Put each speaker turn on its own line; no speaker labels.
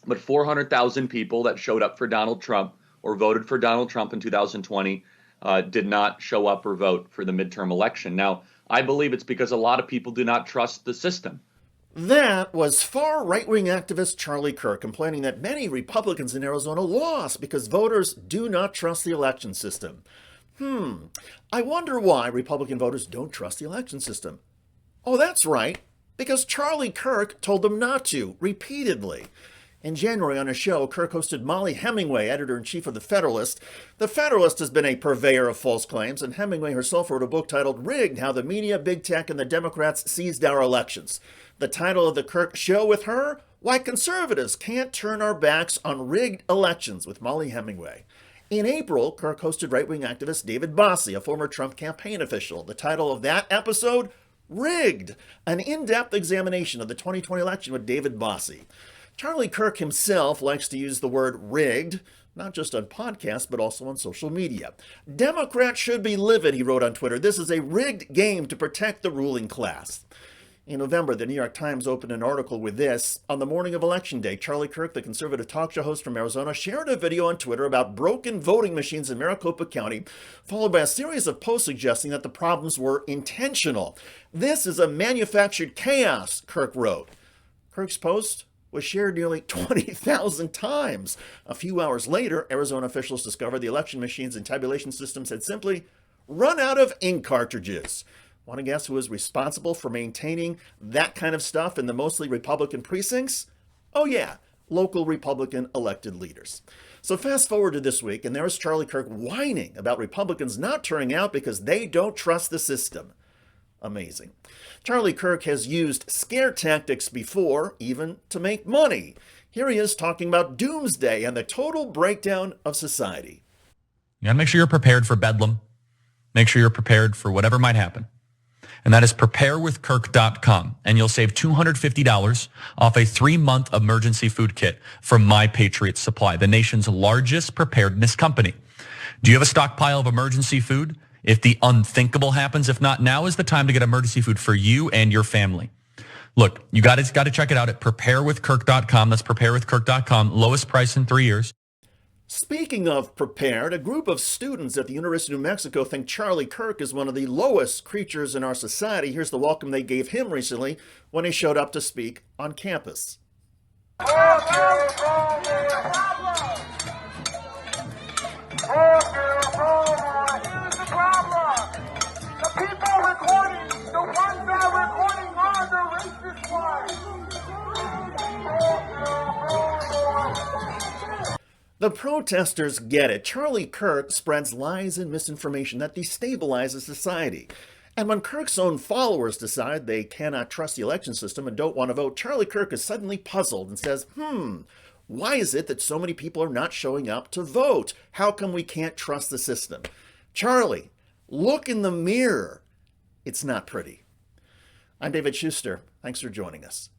but 400,000 people that showed up for Donald Trump or voted for Donald Trump in 2020 did not show up or vote for the midterm election. Now, I believe it's because a lot of people do not trust the system.
That was far right-wing activist Charlie Kirk complaining that many Republicans in Arizona lost because voters do not trust the election system. I wonder why Republican voters don't trust the election system. Oh, that's right, because Charlie Kirk told them not to, repeatedly. In January on a show, Kirk hosted Molly Hemingway, editor-in-chief of The Federalist. The Federalist has been a purveyor of false claims, and Hemingway herself wrote a book titled Rigged: How the Media, Big Tech, and the Democrats Seized Our Elections. The title of the Kirk show with her, Why Conservatives Can't Turn Our Backs on Rigged Elections, with Molly Hemingway. In April, Kirk hosted right-wing activist David Bossie, a former Trump campaign official. The title of that episode, Rigged, an in-depth examination of the 2020 election with David Bossie. Charlie Kirk himself likes to use the word rigged, not just on podcasts, but also on social media. Democrats should be livid, he wrote on Twitter. This is a rigged game to protect the ruling class. In November, the New York Times opened an article with this. On the morning of Election Day, Charlie Kirk, the conservative talk show host from Arizona, shared a video on Twitter about broken voting machines in Maricopa County, followed by a series of posts suggesting that the problems were intentional. This is a manufactured chaos, Kirk wrote. Kirk's post was shared nearly 20,000 times. A few hours later, Arizona officials discovered the election machines and tabulation systems had simply run out of ink cartridges. Want to guess who is responsible for maintaining that kind of stuff in the mostly Republican precincts? Oh yeah, local Republican elected leaders. So fast forward to this week, and there is Charlie Kirk whining about Republicans not turning out because they don't trust the system. Amazing. Charlie Kirk has used scare tactics before, even to make money. Here he is talking about doomsday and the total breakdown of society.
You gotta make sure you're prepared for bedlam. Make sure you're prepared for whatever might happen. And that is preparewithkirk.com. And you'll save $250 off a 3-month emergency food kit from My Patriot Supply, the nation's largest preparedness company. Do you have a stockpile of emergency food? If the unthinkable happens, if not, now is the time to get emergency food for you and your family. Look, you got to check it out at preparewithkirk.com. That's preparewithkirk.com. Lowest price in 3 years.
Speaking of prepared, a group of students at the University of New Mexico think Charlie Kirk is one of the lowest creatures in our society. Here's the welcome they gave him recently when he showed up to speak on campus. The protesters get it. Charlie Kirk spreads lies and misinformation that destabilizes society. And when Kirk's own followers decide they cannot trust the election system and don't want to vote, Charlie Kirk is suddenly puzzled and says, why is it that so many people are not showing up to vote? How come we can't trust the system? Charlie, look in the mirror. It's not pretty. I'm David Shuster. Thanks for joining us.